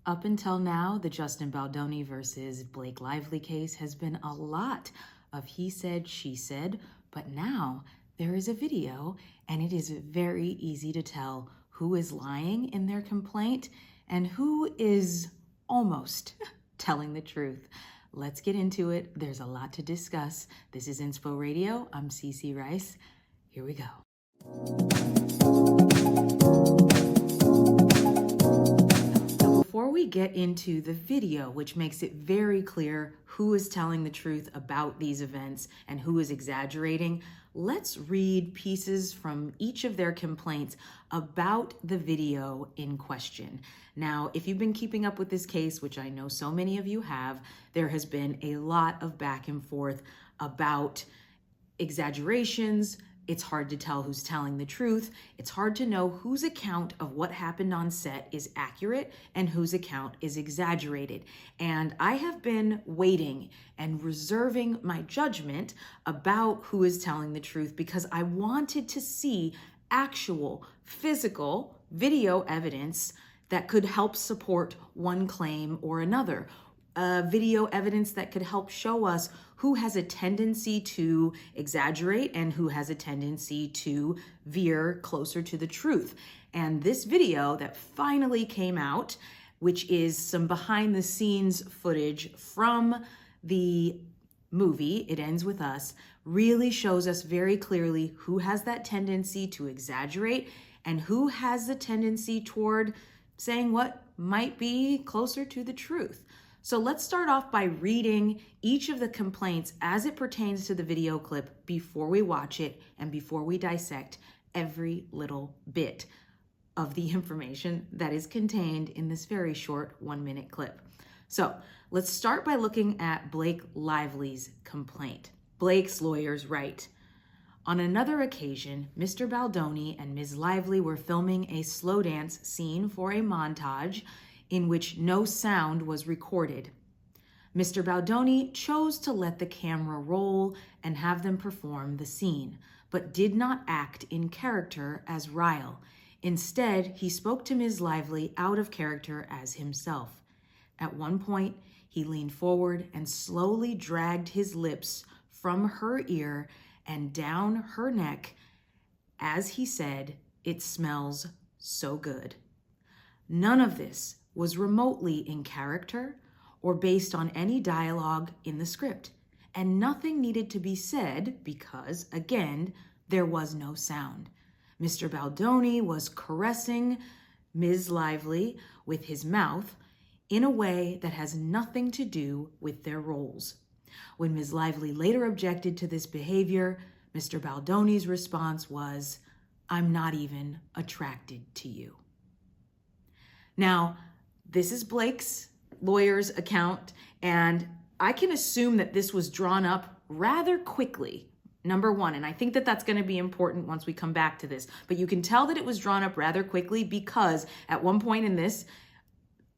Up until now, the Justin Baldoni versus Blake Lively case has been a lot of he said, she said, but now there is a video and it is very easy to tell who is lying in their complaint and who is almost telling the truth. Let's get into it. There's a lot to discuss. This is Inspo Radio. I'm Cece Rice. Here we go. Before we get into the video, which makes it very clear who is telling the truth about these events and who is exaggerating, let's read pieces from each of their complaints about the video in question. Now, if you've been keeping up with this case, which I know so many of you have, there has been a lot of back and forth about exaggerations. It's hard to tell who's telling the truth. It's hard to know whose account of what happened on set is accurate and whose account is exaggerated. And I have been waiting and reserving my judgment about who is telling the truth because I wanted to see actual physical video evidence that could help support one claim or another. Video evidence that could help show us who has a tendency to exaggerate and who has a tendency to veer closer to the truth. And this video that finally came out, which is some behind the scenes footage from the movie, It Ends With Us, really shows us very clearly who has that tendency to exaggerate and who has the tendency toward saying what might be closer to the truth. So let's start off by reading each of the complaints as it pertains to the video clip before we watch it and before we dissect every little bit of the information that is contained in this very short 1-minute clip. So let's start by looking at Blake Lively's complaint. Blake's lawyers write, "On another occasion, Mr. Baldoni and Ms. Lively were filming a slow dance scene for a montage in which no sound was recorded. Mr. Baldoni chose to let the camera roll and have them perform the scene, but did not act in character as Ryle. Instead, he spoke to Ms. Lively out of character as himself. At one point, he leaned forward and slowly dragged his lips from her ear and down her neck as he said, 'It smells so good.' None of this was remotely in character or based on any dialogue in the script, and nothing needed to be said because, again, there was no sound. Mr. Baldoni was caressing Ms. Lively with his mouth in a way that has nothing to do with their roles. When Ms. Lively later objected to this behavior, Mr. Baldoni's response was, 'I'm not even attracted to you.'" Now, this is Blake's lawyer's account, and I can assume that this was drawn up rather quickly, number one, and I think that that's going to be important once we come back to this, but you can tell that it was drawn up rather quickly because at one point in this,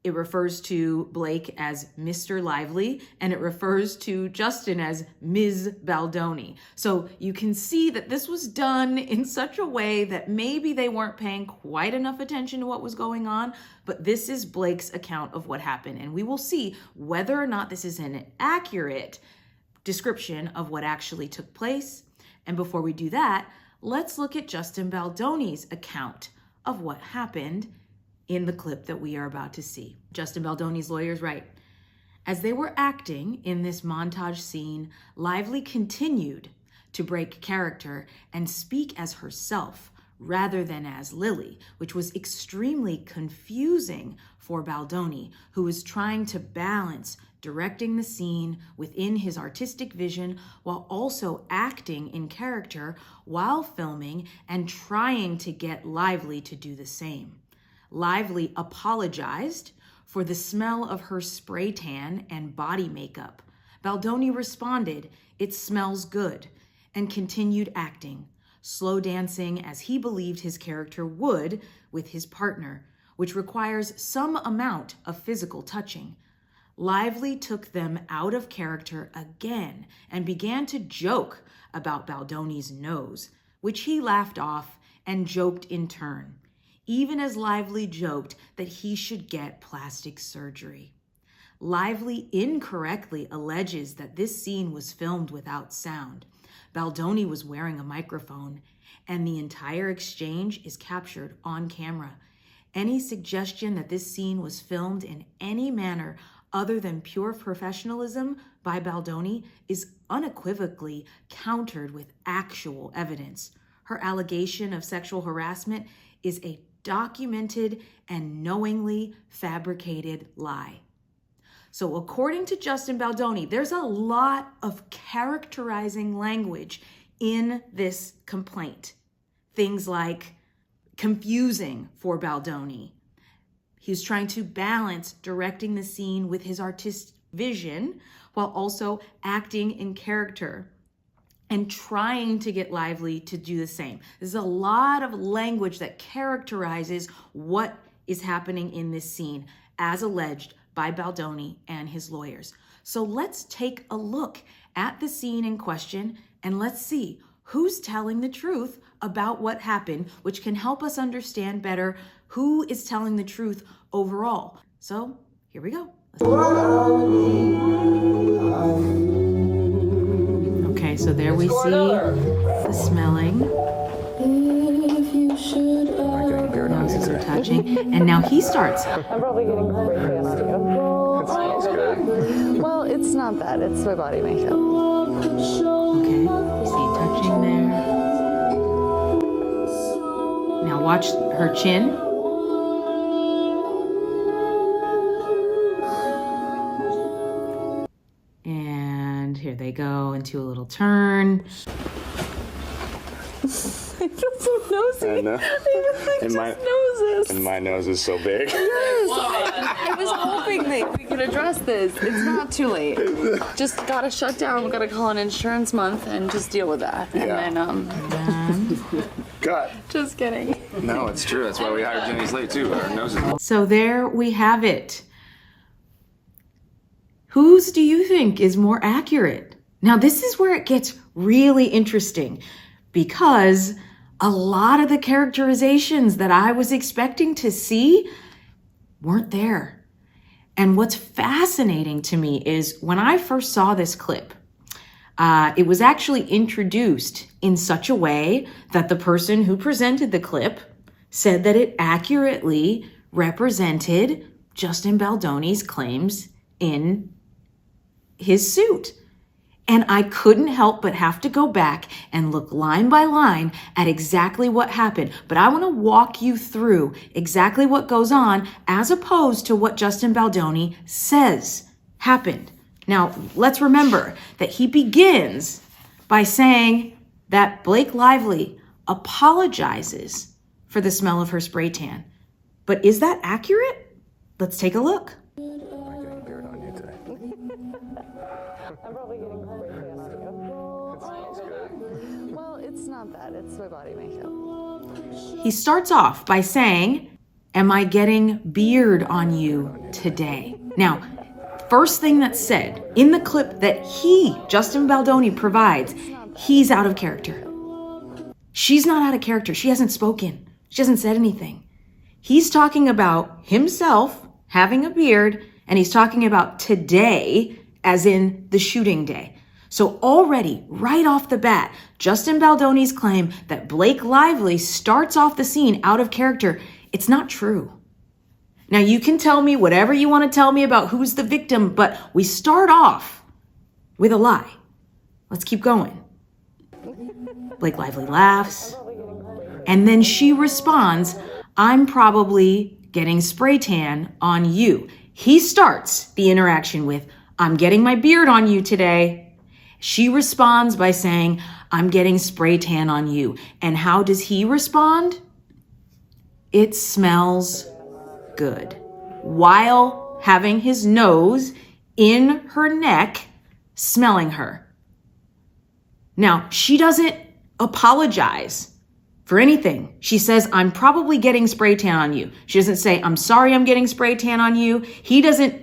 it refers to Blake as Mr. Lively, and it refers to Justin as Ms. Baldoni. So you can see that this was done in such a way that maybe they weren't paying quite enough attention to what was going on, but this is Blake's account of what happened, and we will see whether or not this is an accurate description of what actually took place. And before we do that, let's look at Justin Baldoni's account of what happened in the clip that we are about to see. Justin Baldoni's lawyers write, "As they were acting in this montage scene, Lively continued to break character and speak as herself rather than as Lily, which was extremely confusing for Baldoni, who was trying to balance directing the scene within his artistic vision while also acting in character while filming and trying to get Lively to do the same. Lively apologized for the smell of her spray tan and body makeup. Baldoni responded, 'It smells good,' and continued acting, slow dancing as he believed his character would with his partner, which requires some amount of physical touching. Lively took them out of character again and began to joke about Baldoni's nose, which he laughed off and joked in turn. even as Lively joked that he should get plastic surgery. Lively incorrectly alleges that this scene was filmed without sound. Baldoni was wearing a microphone, and the entire exchange is captured on camera. Any suggestion that this scene was filmed in any manner other than pure professionalism by Baldoni is unequivocally countered with actual evidence. Her allegation of sexual harassment is a documented and knowingly fabricated lie. So according to Justin Baldoni, there's a lot of characterizing language in this complaint. Things like confusing for Baldoni. He's trying to balance directing the scene with his artistic vision while also acting in character and trying to get Lively to do the same. There's a lot of language that characterizes what is happening in this scene as alleged by Baldoni and his lawyers. So let's take a look at the scene in question and let's see who's telling the truth about what happened, which can help us understand better who is telling the truth overall. So here we go. Okay, so there we see the smelling. Noses are touching. And now he starts. I'm probably getting spray tan on you. It smells good. Well, it's not bad. It's my body makeup. Okay, you see touching there. Now watch her chin. And here they go into a little turn. I feel so nosy. I know. Noses. And my nose is so big. Yes. I was hoping that we could address this. It's not too late. Just gotta shut down. We gotta call an insurance month and just deal with that. Yeah. And then God. just kidding. No, it's true. That's why we hired Jenny Slate too. Our noses. So there we have it. Whose do you think is more accurate? Now this is where it gets really interesting because a lot of the characterizations that I was expecting to see weren't there. And what's fascinating to me is when I first saw this clip, it was actually introduced in such a way that the person who presented the clip said that it accurately represented Justin Baldoni's claims in his suit. And I couldn't help but have to go back and look line by line at exactly what happened. But I want to walk you through exactly what goes on as opposed to what Justin Baldoni says happened. Now, let's remember that he begins by saying that Blake Lively apologizes for the smell of her spray tan. But is that accurate? Let's take a look. I'm getting beard on you today. I'm probably getting spray tan on you. It smells good. Well, it's not bad. It's my body makeup. He starts off by saying, "Am I getting beard on you today?" Now, first thing that's said in the clip that Justin Baldoni, provides, he's out of character. She's not out of character. She hasn't spoken. She hasn't said anything. He's talking about himself having a beard, and he's talking about today as in the shooting day. So already, right off the bat, Justin Baldoni's claim that Blake Lively starts off the scene out of character, it's not true. Now, you can tell me whatever you want to tell me about who's the victim, but we start off with a lie. Let's keep going. Blake Lively laughs, and then she responds, "I'm probably getting spray tan on you." He starts the interaction with, "I'm getting my beard on you today." She responds by saying, "I'm getting spray tan on you." And how does he respond? "It smells good," while having his nose in her neck, smelling her. Now, she doesn't apologize for anything. She says, "I'm probably getting spray tan on you." She doesn't say, "I'm sorry I'm getting spray tan on you." He doesn't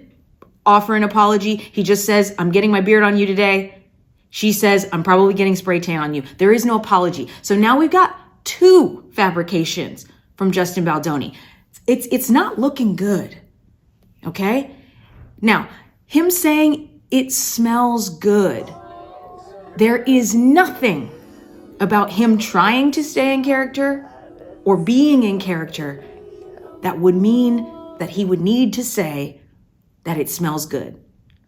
offer an apology. He just says, "I'm getting my beard on you today." She says, "I'm probably getting spray tan on you." There is no apology. So now we've got two fabrications from Justin Baldoni. It's not looking good, okay? Now, him saying it smells good, there is nothing about him trying to stay in character or being in character that would mean that he would need to say that it smells good.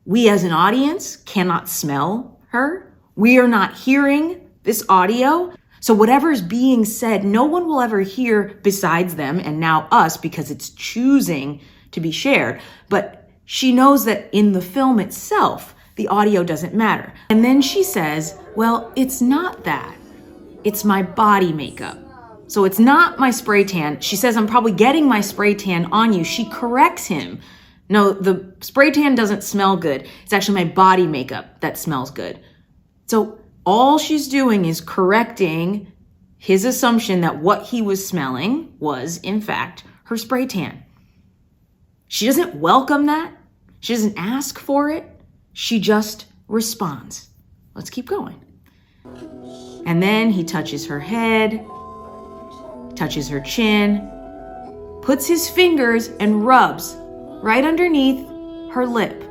We as an audience cannot smell her. We are not hearing this audio. So whatever is being said, no one will ever hear besides them and now us, because it's choosing to be shared. But she knows that in the film itself, the audio doesn't matter. And then she says, well, it's not that. It's my body makeup. So it's not my spray tan. She says, I'm probably getting my spray tan on you. She corrects him. No, the spray tan doesn't smell good. It's actually my body makeup that smells good. So all she's doing is correcting his assumption that what he was smelling was, in fact, her spray tan. She doesn't welcome that. She doesn't ask for it. She just responds. Let's keep going. And then he touches her head, touches her chin, puts his fingers and rubs right underneath her lip.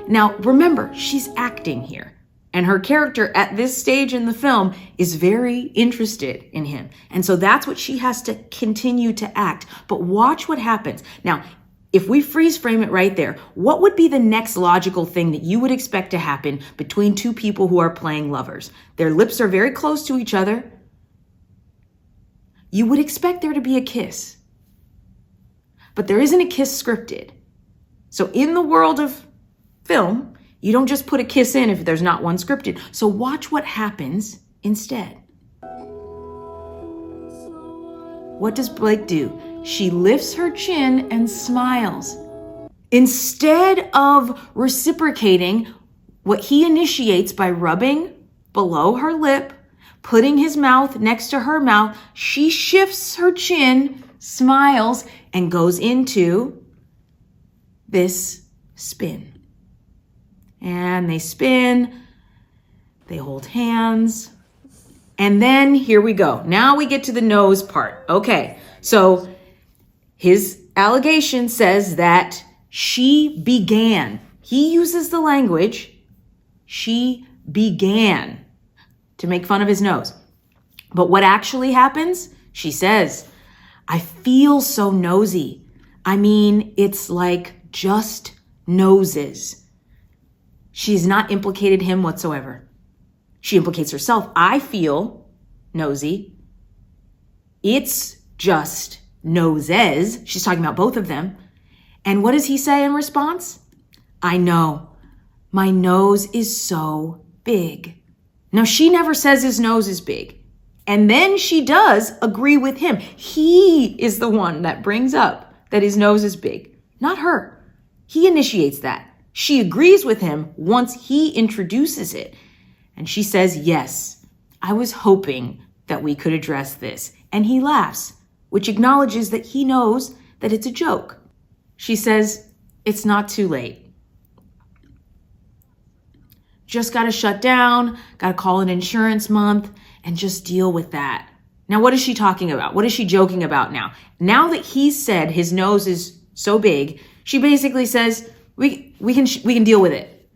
Now, remember, she's acting here. And her character at this stage in the film is very interested in him. And so that's what she has to continue to act. But watch what happens. Now, if we freeze frame it right there, what would be the next logical thing that you would expect to happen between two people who are playing lovers? Their lips are very close to each other. You would expect there to be a kiss. But there isn't a kiss scripted. So in the world of film, you don't just put a kiss in if there's not one scripted. So watch what happens instead. What does Blake do? She lifts her chin and smiles. Instead of reciprocating what he initiates by rubbing below her lip, putting his mouth next to her mouth, she shifts her chin, smiles, and goes into this spin. And they spin, they hold hands, and then here we go. Now we get to the nose part. Okay, so his allegation says that she began. He uses the language, she began, to make fun of his nose. But what actually happens? She says, I feel so nosy. I mean, it's like just noses. She's not implicated him whatsoever. She implicates herself. I feel nosy. It's just noses. She's talking about both of them. And what does he say in response? I know. My nose is so big. Now, she never says his nose is big. And then she does agree with him. He is the one that brings up that his nose is big, not her. He initiates that. She agrees with him once he introduces it. And she says, yes, I was hoping that we could address this. And he laughs, which acknowledges that he knows that it's a joke. She says, it's not too late. Just got to shut down, got to call an insurance month, and just deal with that. Now, what is she talking about? What is she joking about now? Now that he said his nose is so big, she basically says, we can deal with it.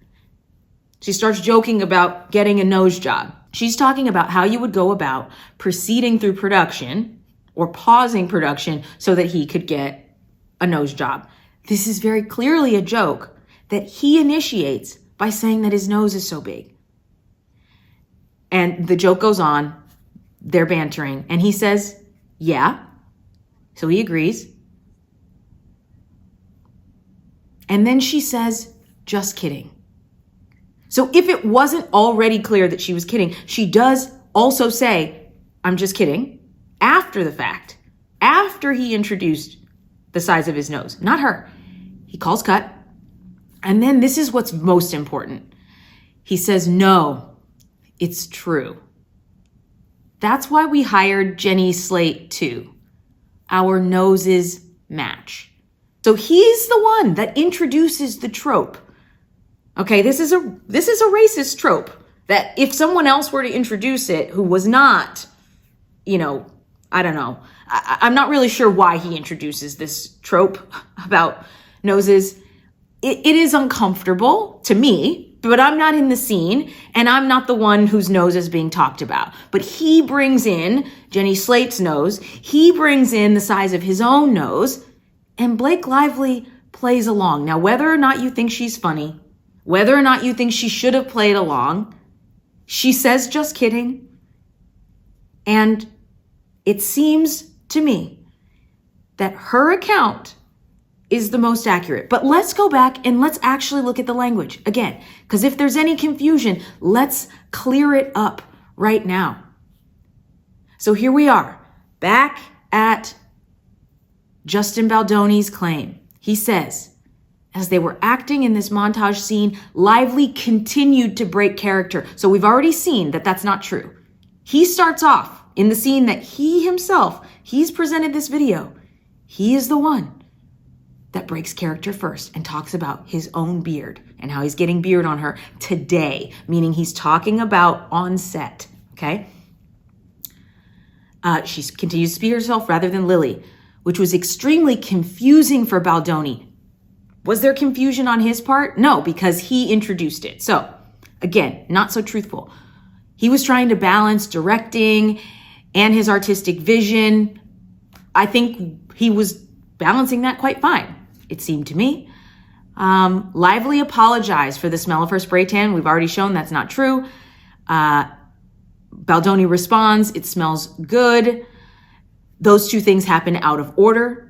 She starts joking about getting a nose job. She's talking about how you would go about proceeding through production or pausing production so that he could get a nose job. This is very clearly a joke that he initiates by saying that his nose is so big. And the joke goes on, they're bantering, and he says, yeah. So he agrees. And then she says, just kidding. So if it wasn't already clear that she was kidding, she does also say, I'm just kidding, after the fact, after he introduced the size of his nose, not her. He calls cut. And then this is what's most important. He says, no, it's true. That's why we hired Jenny Slate too. Our noses match. So he's the one that introduces the trope. Okay, this is a racist trope that if someone else were to introduce it who was not, I'm not really sure why he introduces this trope about noses. It is uncomfortable to me, but I'm not in the scene and I'm not the one whose nose is being talked about. But he brings in Jenny Slate's nose. He brings in the size of his own nose, and Blake Lively plays along. Now, whether or not you think she's funny, whether or not you think she should have played along, she says, just kidding. And it seems to me that her account is the most accurate. But let's go back and let's actually look at the language again, because if there's any confusion, let's clear it up right now. So here we are, back at Justin Baldoni's claim. He says, as they were acting in this montage scene, Lively continued to break character. So we've already seen that that's not true. He starts off in the scene that he's presented this video. He is the one that breaks character first and talks about his own beard and how he's getting beard on her today, meaning he's talking about on set, okay? She continues to speak herself rather than Lily, which was extremely confusing for Baldoni. Was there confusion on his part? No, because he introduced it. So, again, not so truthful. He was trying to balance directing and his artistic vision. I think he was balancing that quite fine, it seemed to me. Lively apologized for the smell of her spray tan. We've already shown that's not true. Baldoni responds, it smells good. Those two things happen out of order.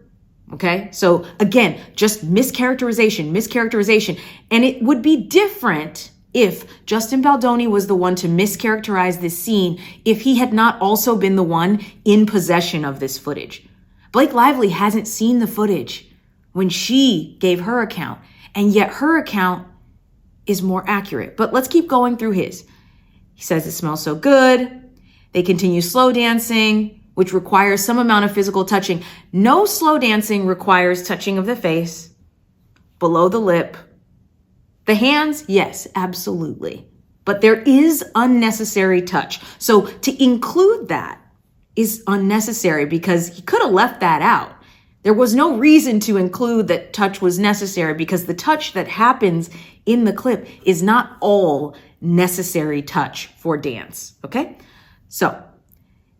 Okay, so again, just mischaracterization. And it would be different if Justin Baldoni was the one to mischaracterize this scene if he had not also been the one in possession of this footage. Blake Lively hasn't seen the footage when she gave her account, and yet her account is more accurate. But let's keep going through his. He says it smells so good. They continue slow dancing, which requires some amount of physical touching. No slow dancing requires touching of the face, below the lip. The hands, yes, absolutely. But there is unnecessary touch. So to include that is unnecessary because he could have left that out. There was no reason to include that touch was necessary because the touch that happens in the clip is not all necessary touch for dance, okay? So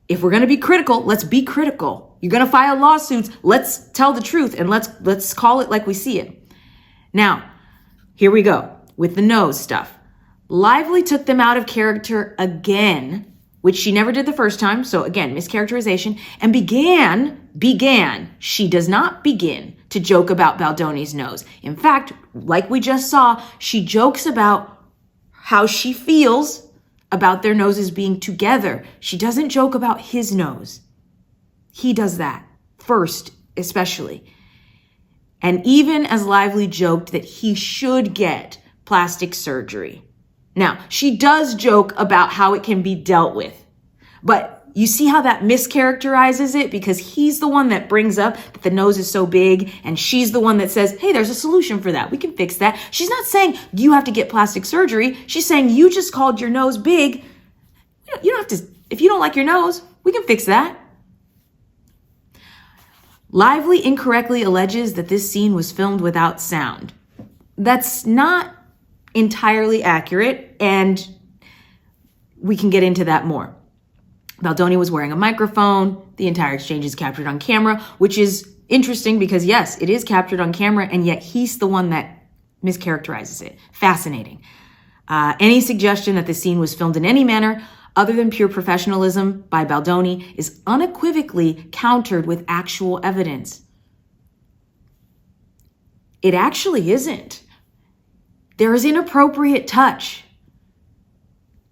if we're going to be critical, let's be critical. You're going to file lawsuits. Let's tell the truth and let's call it like we see it. Now, here we go with the nose stuff. Lively took them out of character again, which she never did the first time. So again, mischaracterization, and she does not begin to joke about Baldoni's nose. In fact, like we just saw, she jokes about how she feels about their noses being together. She doesn't joke about his nose. He does that first, especially. And even as Lively joked that he should get plastic surgery. Now, she does joke about how it can be dealt with, but you see how that mischaracterizes it because he's the one that brings up that the nose is so big and she's the one that says, hey, there's a solution for that. We can fix that. She's not saying you have to get plastic surgery. She's saying you just called your nose big. You don't have to, if you don't like your nose, we can fix that. Lively incorrectly alleges that this scene was filmed without sound. That's not entirely accurate, and we can get into that more. Baldoni was wearing a microphone. The entire exchange is captured on camera, which is interesting because, yes, it is captured on camera, and yet he's the one that mischaracterizes it. Fascinating. Any suggestion that the scene was filmed in any manner other than pure professionalism by Baldoni is unequivocally countered with actual evidence. It actually isn't. There is inappropriate touch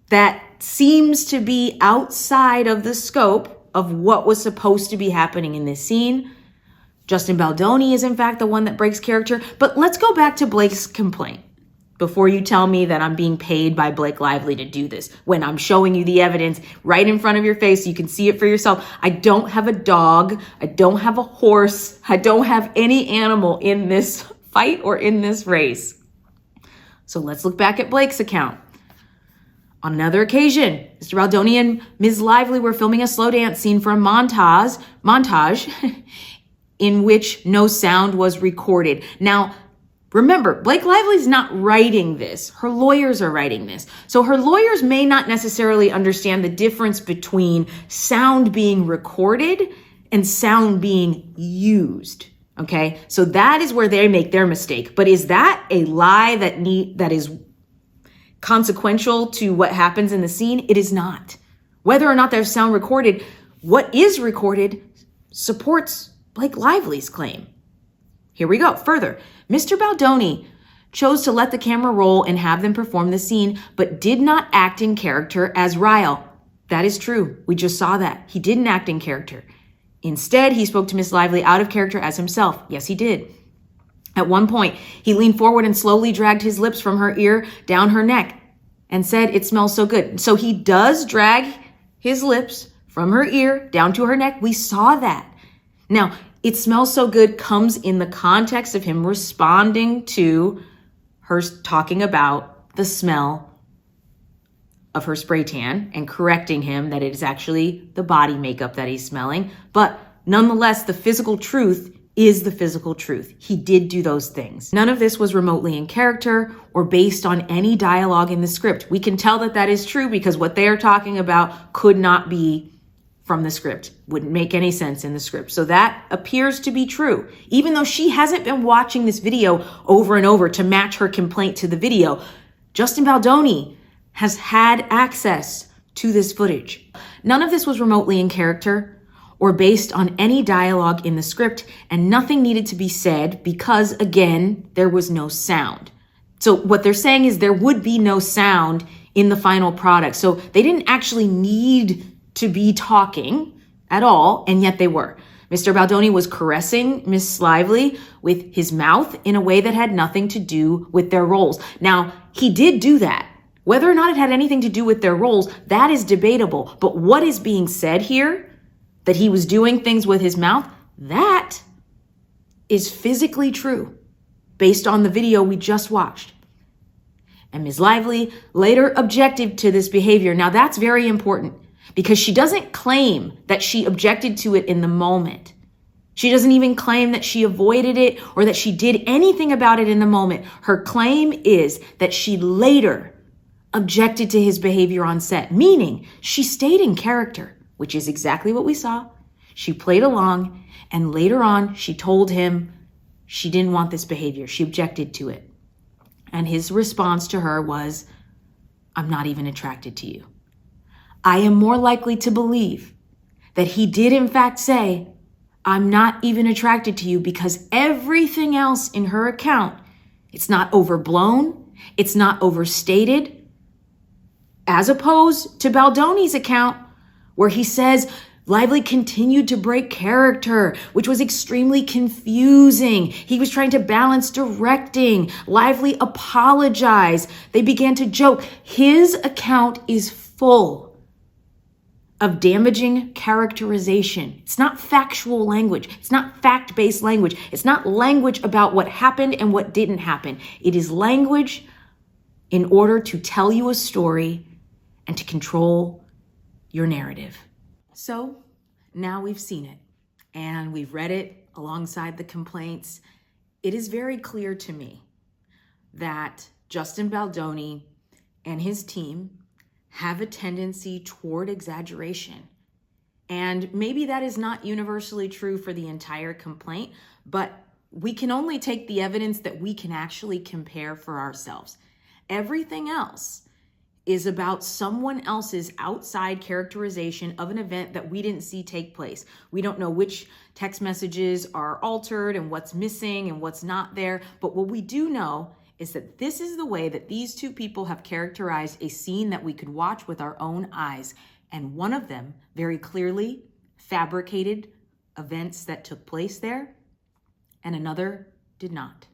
that seems to be outside of the scope of what was supposed to be happening in this scene. Justin Baldoni is in fact the one that breaks character. But let's go back to Blake's complaint before you tell me that I'm being paid by Blake Lively to do this, when I'm showing you the evidence right in front of your face so you can see it for yourself. I don't have a dog. I don't have a horse. I don't have any animal in this fight or in this race. So let's look back at Blake's account. On another occasion, Mr. Baldoni and Ms. Lively were filming a slow dance scene for a montage in which no sound was recorded. Now, remember, Blake Lively's not writing this. Her lawyers are writing this. So her lawyers may not necessarily understand the difference between sound being recorded and sound being used. Okay? So that is where they make their mistake. But is that a lie that is consequential to what happens in the scene? It is not. Whether or not there's sound recorded, what is recorded supports Blake Lively's claim. Here we go. Further, Mr. Baldoni chose to let the camera roll and have them perform the scene, but did not act in character as Ryle. That is true. We just saw that. He didn't act in character. Instead, he spoke to Miss Lively out of character as himself. Yes, he did. At one point, he leaned forward and slowly dragged his lips from her ear down her neck and said, "It smells so good." So he does drag his lips from her ear down to her neck. We saw that. Now, "It smells so good" comes in the context of him responding to her talking about the smell of her spray tan and correcting him that it is actually the body makeup that he's smelling. But nonetheless, the physical truth is the physical truth. He did do those things. None of this was remotely in character or based on any dialogue in the script. We can tell that that is true because what they are talking about could not be from the script. Wouldn't make any sense in the script. So that appears to be true. Even though she hasn't been watching this video over and over to match her complaint to the video, Justin Baldoni has had access to this footage. None of this was remotely in character or based on any dialogue in the script, and nothing needed to be said because, again, there was no sound. So what they're saying is there would be no sound in the final product. So they didn't actually need to be talking at all, and yet they were. Mr. Baldoni was caressing Miss Lively with his mouth in a way that had nothing to do with their roles. Now, he did do that. Whether or not it had anything to do with their roles, that is debatable. But what is being said here, that he was doing things with his mouth, that is physically true based on the video we just watched. And Ms. Lively later objected to this behavior. Now that's very important because she doesn't claim that she objected to it in the moment. She doesn't even claim that she avoided it or that she did anything about it in the moment. Her claim is that she later objected to his behavior on set, meaning she stayed in character, which is exactly what we saw. She played along, and later on, she told him she didn't want this behavior. She objected to it. And his response to her was, "I'm not even attracted to you." I am more likely to believe that he did in fact say, "I'm not even attracted to you," because everything else in her account, it's not overblown, it's not overstated, as opposed to Baldoni's account, where he says Lively continued to break character, which was extremely confusing. He was trying to balance directing. Lively apologized. They began to joke. His account is full of damaging characterization. It's not factual language. It's not fact-based language. It's not language about what happened and what didn't happen. It is language in order to tell you a story and to control your narrative. So now we've seen it and we've read it alongside the complaints. It is very clear to me that Justin Baldoni and his team have a tendency toward exaggeration. And maybe that is not universally true for the entire complaint, but we can only take the evidence that we can actually compare for ourselves. Everything else is about someone else's outside characterization of an event that we didn't see take place. We don't know which text messages are altered and what's missing and what's not there. But what we do know is that this is the way that these two people have characterized a scene that we could watch with our own eyes. And one of them very clearly fabricated events that took place there, and another did not.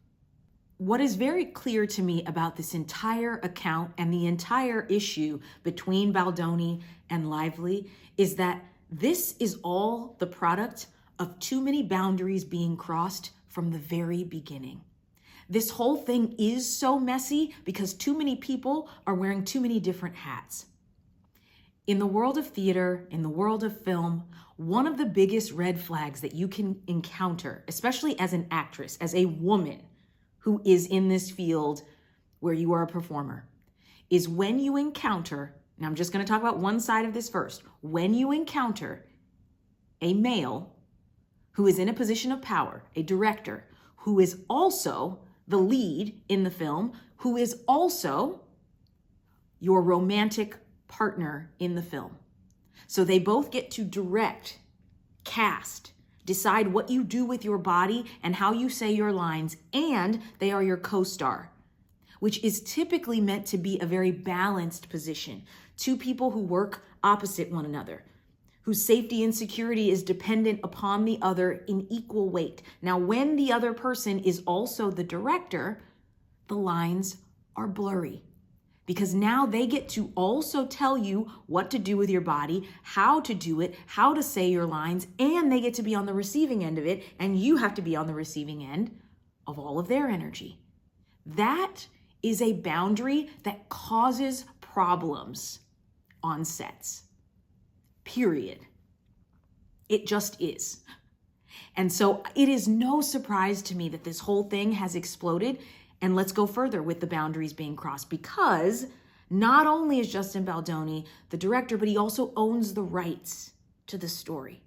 What is very clear to me about this entire account and the entire issue between Baldoni and Lively is that this is all the product of too many boundaries being crossed from the very beginning. This whole thing is so messy because too many people are wearing too many different hats. In the world of theater, in the world of film, one of the biggest red flags that you can encounter, especially as an actress, as a woman who is in this field where you are a performer, is when you encounter, and I'm just going to talk about one side of this first, when you encounter a male who is in a position of power, a director, who is also the lead in the film, who is also your romantic partner in the film. So they both get to direct, cast, decide what you do with your body and how you say your lines, and they are your co-star, which is typically meant to be a very balanced position. Two people who work opposite one another, whose safety and security is dependent upon the other in equal weight. Now, when the other person is also the director, the lines are blurry because now they get to also tell you what to do with your body, how to do it, how to say your lines, and they get to be on the receiving end of it, and you have to be on the receiving end of all of their energy. That is a boundary that causes problems on sets. Period. It just is. And so it is no surprise to me that this whole thing has exploded. And let's go further with the boundaries being crossed, because not only is Justin Baldoni the director, but he also owns the rights to the story.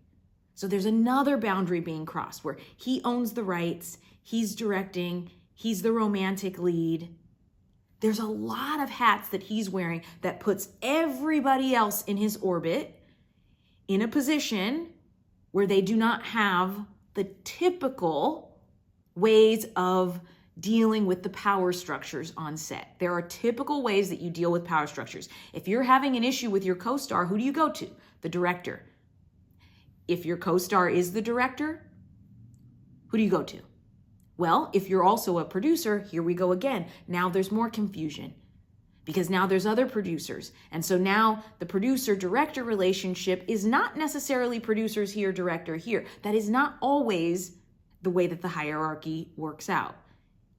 So there's another boundary being crossed where he owns the rights, he's directing, he's the romantic lead. There's a lot of hats that he's wearing that puts everybody else in his orbit in a position where they do not have the typical ways of dealing with the power structures on set. There are typical ways that you deal with power structures. If you're having an issue with your co-star, who do you go to? The director. If your co-star is the director, who do you go to? Well, if you're also a producer, here we go again. Now there's more confusion because now there's other producers. And so now the producer-director relationship is not necessarily producers here, director here. That is not always the way that the hierarchy works out,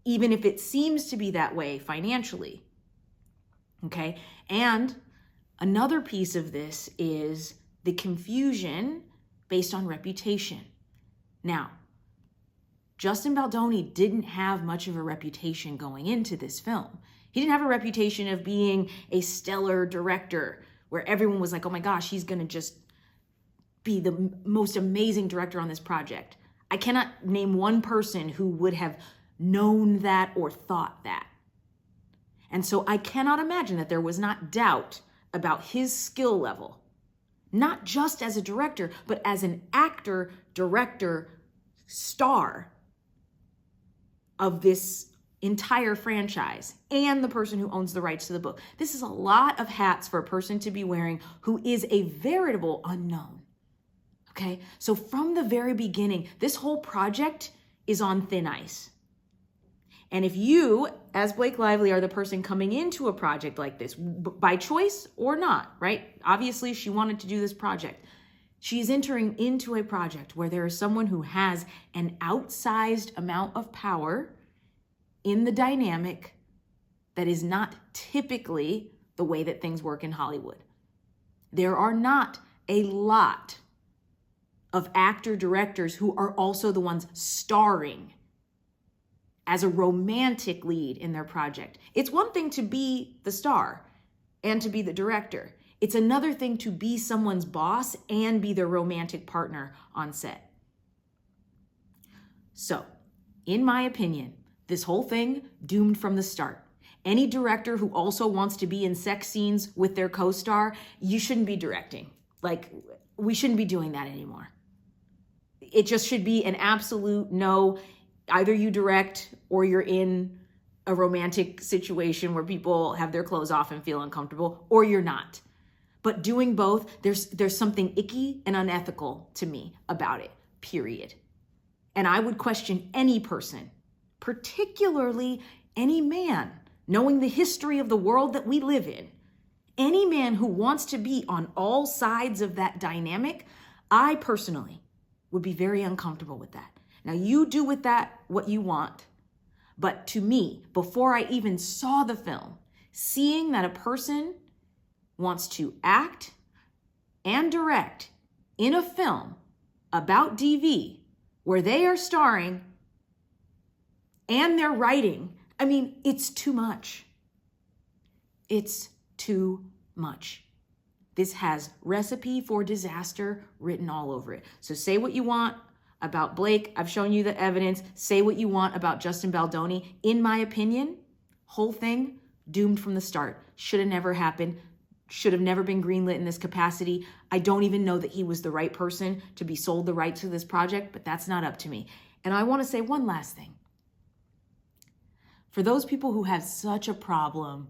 even if it seems to be that way financially. Okay? And another piece of this is the confusion based on reputation. Now, Justin Baldoni didn't have much of a reputation going into this film. He didn't have a reputation of being a stellar director where everyone was like, oh my gosh, he's going to just be the most amazing director on this project. I cannot name one person who would have known that or thought that. And so I cannot imagine that there was not doubt about his skill level, not just as a director, but as an actor, director, star of this entire franchise and the person who owns the rights to the book. This is a lot of hats for a person to be wearing who is a veritable unknown. Okay, so from the very beginning, this whole project is on thin ice. And if you, as Blake Lively, are the person coming into a project like this, by choice or not, right? Obviously, she wanted to do this project. She's entering into a project where there is someone who has an outsized amount of power in the dynamic that is not typically the way that things work in Hollywood. There are not a lot of actor-directors who are also the ones starring as a romantic lead in their project. It's one thing to be the star and to be the director. It's another thing to be someone's boss and be their romantic partner on set. So, in my opinion, this whole thing doomed from the start. Any director who also wants to be in sex scenes with their co-star, you shouldn't be directing. Like, we shouldn't be doing that anymore. It just should be an absolute no. Either you direct or you're in a romantic situation where people have their clothes off and feel uncomfortable, or you're not. But doing both, there's something icky and unethical to me about it, period. And I would question any person, particularly any man, knowing the history of the world that we live in. Any man who wants to be on all sides of that dynamic, I personally would be very uncomfortable with that. Now, you do with that what you want, But to me, before I even saw the film, seeing that a person wants to act and direct in a film about DV where they are starring and they're writing, I mean, it's too much. It's too much. This has recipe for disaster written all over it. So say what you want about Blake. I've shown you the evidence. Say what you want about Justin Baldoni. In my opinion, whole thing doomed from the start. Should have never happened. Should have never been greenlit in this capacity. I don't even know that he was the right person to be sold the rights to this project, but that's not up to me. And I want to say one last thing. For those people who have such a problem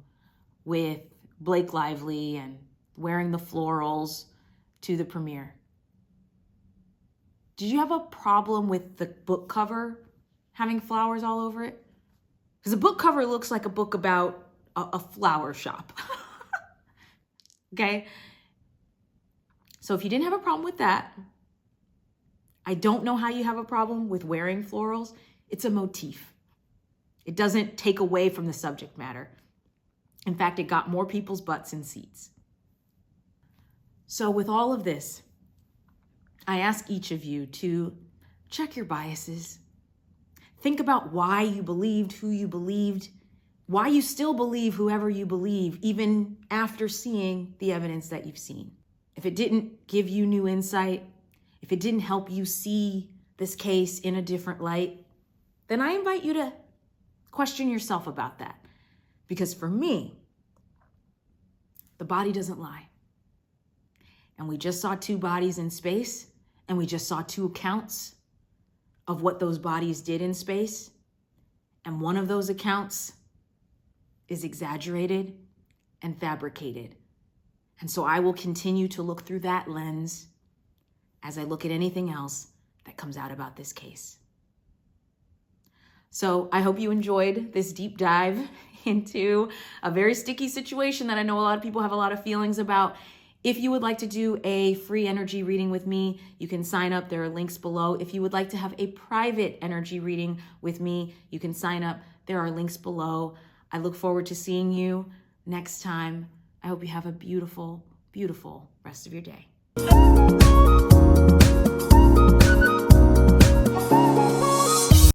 with Blake Lively and wearing the florals to the premiere, did you have a problem with the book cover having flowers all over it? Because the book cover looks like a book about a flower shop. Okay? So if you didn't have a problem with that, I don't know how you have a problem with wearing florals. It's a motif. It doesn't take away from the subject matter. In fact, it got more people's butts in seats. So with all of this, I ask each of you to check your biases. Think about why you believed who you believed, why you still believe whoever you believe, even after seeing the evidence that you've seen. If it didn't give you new insight, if it didn't help you see this case in a different light, then I invite you to question yourself about that. Because for me, the body doesn't lie. And we just saw two bodies in space, and we just saw two accounts of what those bodies did in space. And one of those accounts is exaggerated and fabricated. And so I will continue to look through that lens as I look at anything else that comes out about this case. So I hope you enjoyed this deep dive into a very sticky situation that I know a lot of people have a lot of feelings about. If you would like to do a free energy reading with me, you can sign up. There are links below. If you would like to have a private energy reading with me, you can sign up. There are links below. I look forward to seeing you next time. I hope you have a beautiful, beautiful rest of your day.